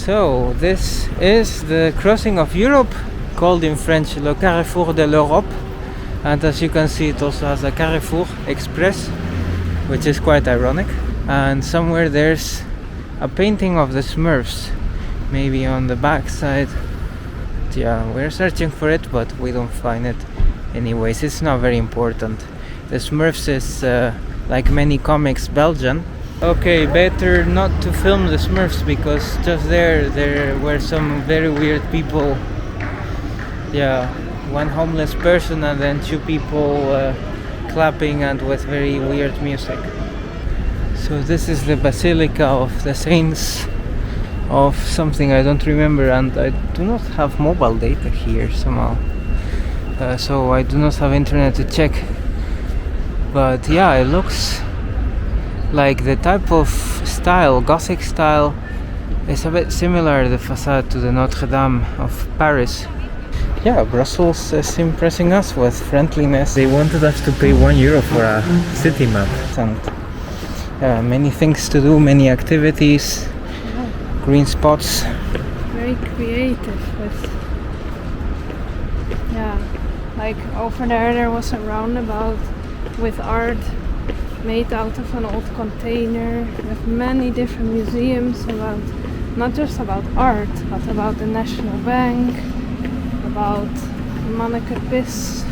So this is the crossing of Europe, called in French Le Carrefour de l'Europe, and as you can see it also has a Carrefour Express, which is quite ironic. And somewhere there's a painting of the Smurfs, maybe on the back side. Yeah, we're searching for it, but we don't find it. Anyways, it's not very important. The Smurfs is like many comics, Belgian. Okay, better not to film the Smurfs because just there were some very weird people. Yeah, one homeless person and then two people clapping and with very weird music. So this is the Basilica of the Saints of something I don't remember, and I do not have mobile data here somehow. So I do not have internet to check. But yeah, it looks like the type of style, Gothic style, is a bit similar, the facade, to the Notre Dame of Paris. Yeah, Brussels is impressing us with friendliness. They wanted us to pay €1 for a city map. And many things to do, many activities, green spots. Very creative with, yeah, like over there was a roundabout with art made out of an old container, with many different museums about, not just about art, but about the National Bank, about Manneke Pis.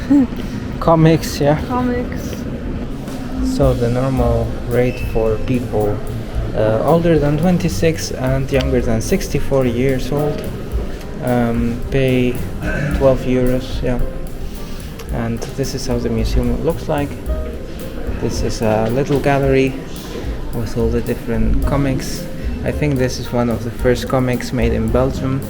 Comics, yeah. Comics. So the normal rate for people older than 26 and younger than 64 years old pay €12, yeah. And this is how the museum looks like. This is a little gallery with all the different comics. I think this is one of the first comics made in Belgium.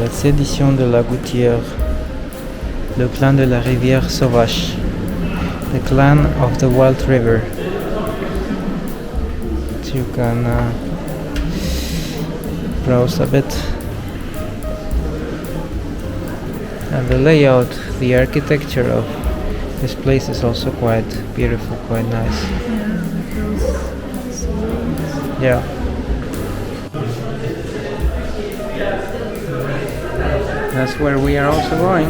La sédition de la gouttière, le clan de la rivière sauvage, the clan of the wild river. You can browse a bit. And the layout, the architecture of this place is also quite beautiful, quite nice. Yeah. That's where we are also going.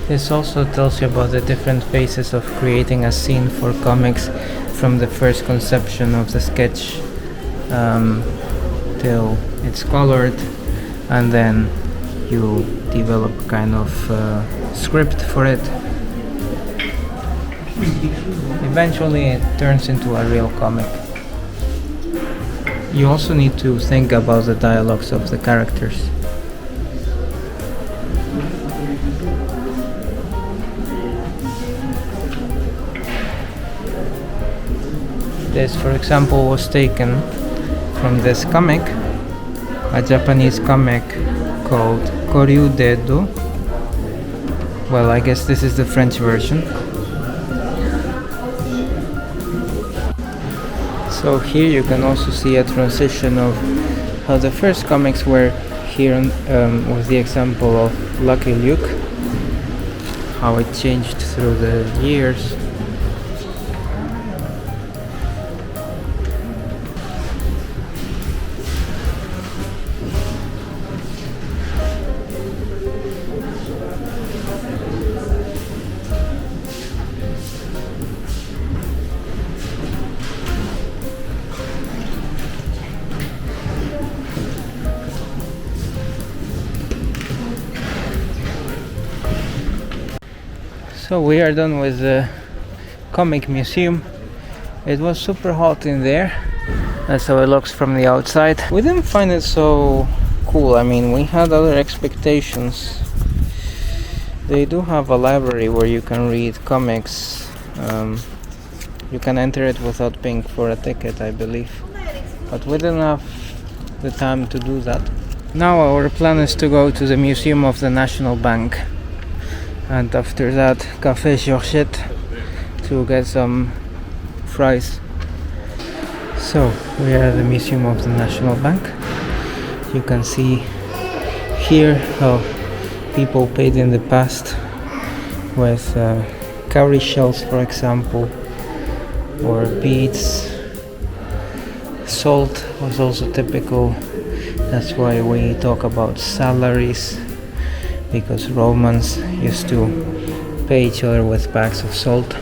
This also tells you about the different phases of creating a scene for comics, from the first conception of the sketch till it's colored, and then you develop kind of script for it. Eventually it turns into a real comic. You also need to think about the dialogues of the characters. This, for example, was taken from this comic, a Japanese comic called Koryu Dedo. Well, I guess this is the French version. So here you can also see a transition of how the first comics were here with the example of Lucky Luke, how it changed through the years. So we are done with the comic museum. It was super hot in there. That's how it looks from the outside. We didn't find it so cool. I mean, we had other expectations. They do have a library where you can read comics. You can enter it without paying for a ticket, I believe. But we didn't have the time to do that. Now our plan is to go to the Museum of the National Bank. And after that, Café Georgette to get some fries. So, we are at the Museum of the National Bank. You can see here how people paid in the past with cowrie shells, for example, or beads, salt was also typical. That's why we talk about salaries, because Romans used to pay each other with bags of salt.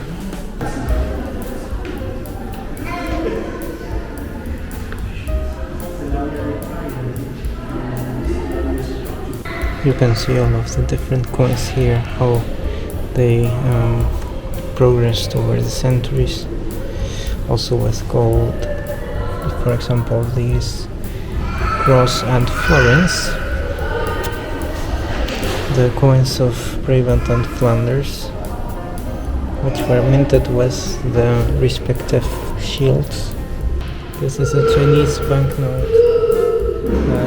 You can see all of the different coins here, how they progressed over the centuries. Also with gold, for example, these cross and florins, the coins of Brabant and Flanders, which were minted with the respective shields. This is a Chinese banknote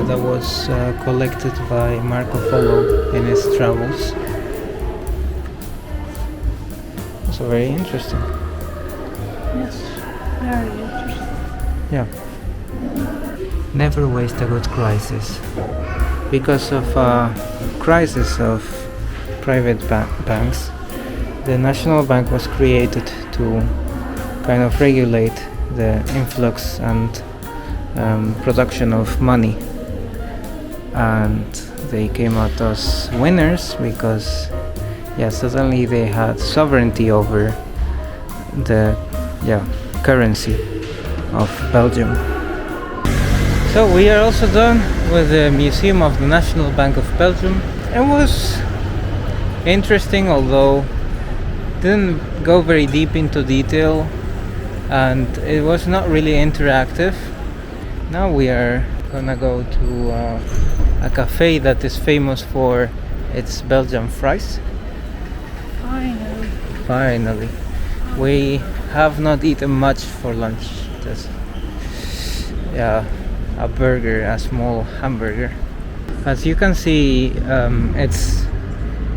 that was collected by Marco Polo in his travels. Also very interesting. Yes, very interesting. Yeah. Never waste a good crisis. Because of crisis of private banks, the National Bank was created to kind of regulate the influx and production of money, and they came out as winners because suddenly they had sovereignty over the currency of Belgium. So we are also done with the Museum of the National Bank of Belgium. It was interesting, although didn't go very deep into detail, and it was not really interactive. Now we are gonna go to a cafe that is famous for its Belgian fries. Finally. We have not eaten much for lunch. Just a burger, a small hamburger. As you can see, it's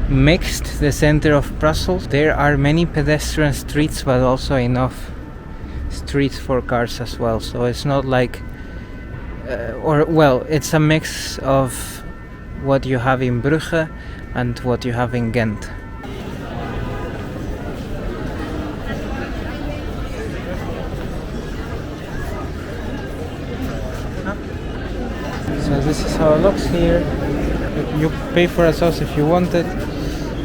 mixed, the center of Brussels. There are many pedestrian streets, but also enough streets for cars as well. So it's not like it's a mix of what you have in Brugge and what you have in Ghent. So this is how it looks here. You pay for a sauce if you want it.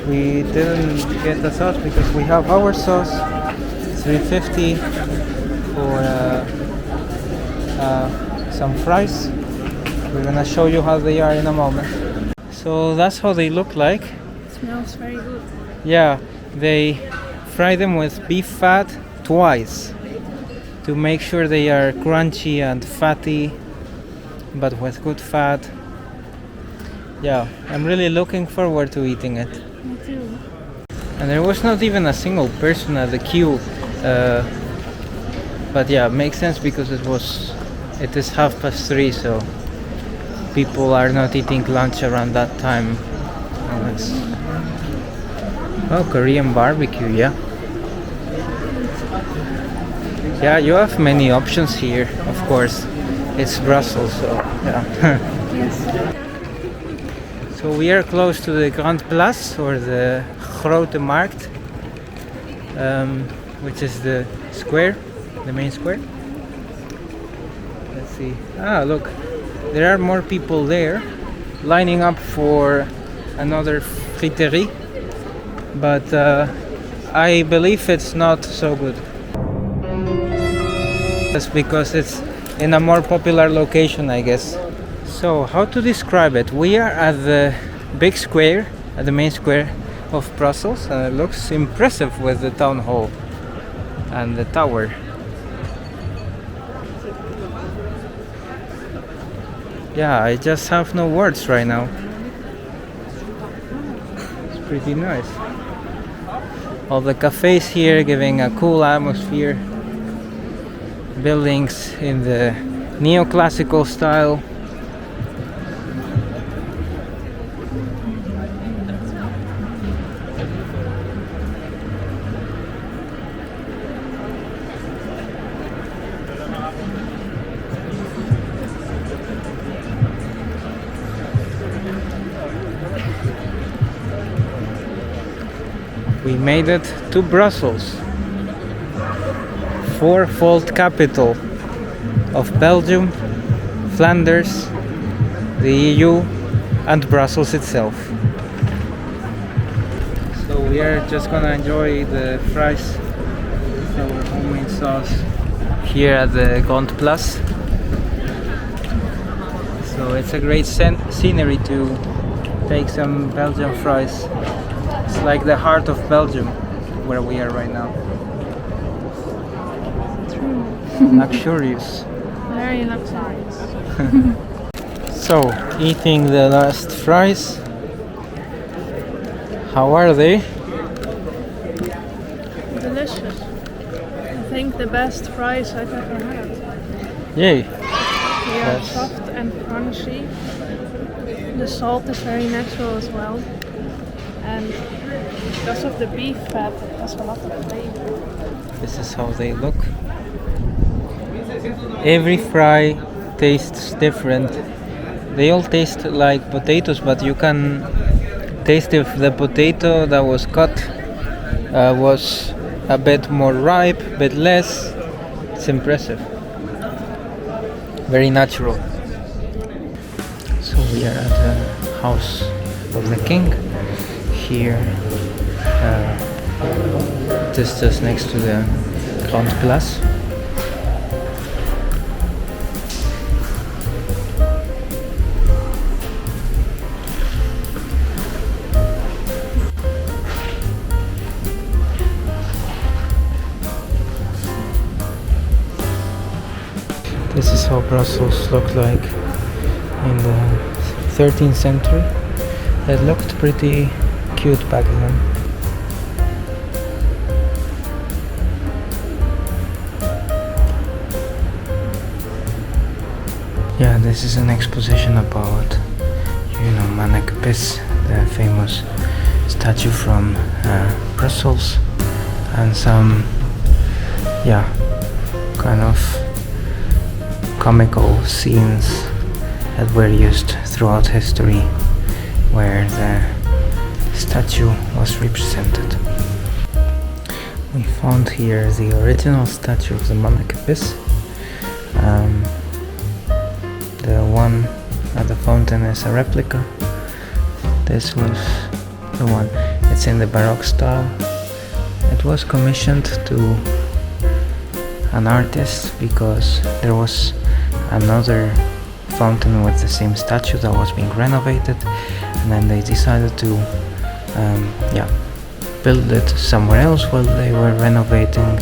We didn't get the sauce because we have our sauce. It's $3.50 for some fries. We're gonna show you how they are in a moment. So that's how they look like. It smells very good. Yeah, they fry them with beef fat twice to make sure they are crunchy and fatty, but with good fat. Yeah, I'm really looking forward to eating it. Me too. And there was not even a single person at the queue, but yeah, it makes sense because it is 3:30, so people are not eating lunch around that time. Korean barbecue, yeah. Yeah, you have many options here, of course. It's Brussels, so yeah. Yes. So we are close to the Grand Place, or the Grote Markt, which is the square, the main square. Let's see. Look, there are more people there lining up for another friterie, but I believe it's not so good. That's because it's in a more popular location, I guess. So, how to describe it? We are at the big square, at the main square of Brussels, and it looks impressive with the town hall and the tower. Yeah, I just have no words right now. It's pretty nice. All the cafes here giving a cool atmosphere. Buildings in the Neoclassical style. We made it to Brussels. Fourfold capital of Belgium, Flanders, the EU, and Brussels itself. So we are just gonna enjoy the fries with our homemade sauce here at the Grande Place. So it's a great scenery to take some Belgian fries. It's like the heart of Belgium where we are right now. True. Luxurious. Very luxurious. So, eating the last fries. How are they? Delicious. I think the best fries I've ever had. Yay! They are soft and crunchy. The salt is very natural as well. And because of the beef fat, it has a lot of flavor. This is how they look. Every fry tastes different. They all taste like potatoes, but you can taste if the potato that was cut was a bit more ripe, a bit less. It's impressive. Very natural. So we are at the house of the king. Here, just next to the Grande Place. This is how Brussels looked like in the 13th century. It looked pretty cute back then. Yeah, this is an exposition about, Manekepis, the famous statue from Brussels, and some, kind of comical scenes that were used throughout history where the statue was represented. We found here the original statue of the Manekepis. The one at the fountain is a replica. This was the one. It's in the Baroque style. It was commissioned to an artist because there was another fountain with the same statue that was being renovated, and then they decided to build it somewhere else while they were renovating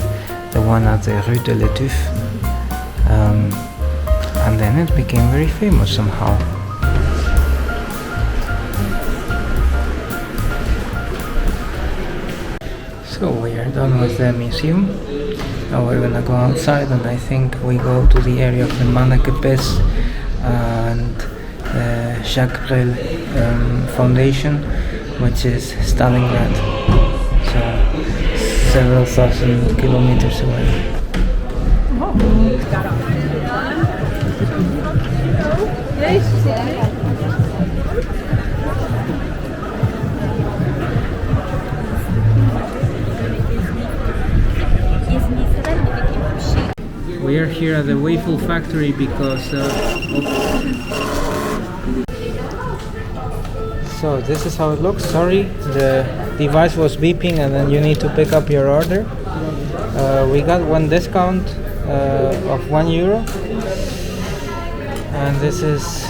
the one at the Rue de l'Étuffe, and then it became very famous somehow. So we are done with the museum. Now we're gonna go outside, and I think we go to the area of the Manekepis and the Jacques Brel Foundation, which is Stalingrad, so several thousand kilometers away. We are here at the waffle factory because so this is how it looks. Sorry, the device was beeping and then you need to pick up your order. We got one discount of €1, and this is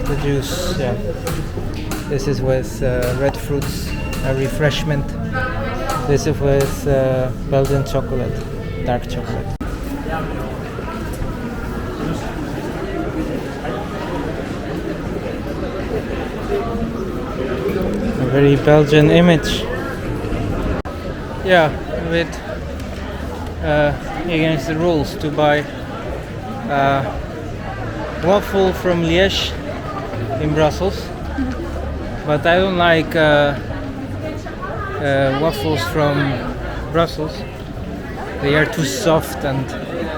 the juice. Yeah, this is with red fruits, a refreshment. This is with Belgian chocolate, dark chocolate. A very Belgian image. Yeah, a bit against the rules to buy waffle from Liège in Brussels, but I don't like waffles from Brussels. They are too soft and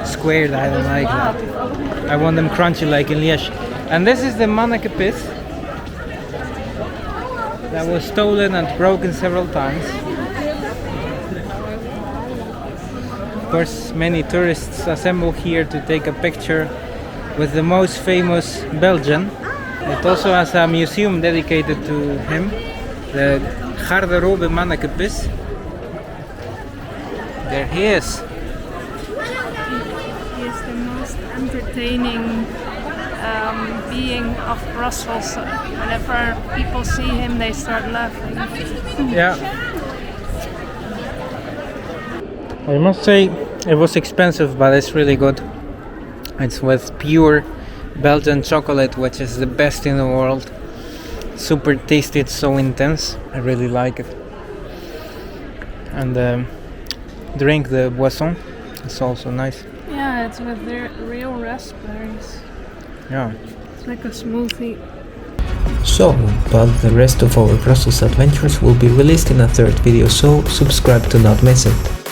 squared. I don't like that. I want them crunchy like in Liège. And this is the Manekepis that was stolen and broken several times. Of course, many tourists assemble here to take a picture with the most famous Belgian. It also has a museum dedicated to him, the Garderobe Mannekepis. There he is. He is the most entertaining being of Brussels. Whenever people see him, they start laughing. Yeah. I must say it was expensive, but it's really good. It's with pure Belgian chocolate, which is the best in the world. Super tasty, it's so intense. I really like it. And drink the boisson. It's also nice. Yeah, it's with the real raspberries. Yeah. It's like a smoothie. So, but the rest of our Brussels adventures will be released in a third video, so subscribe to not miss it.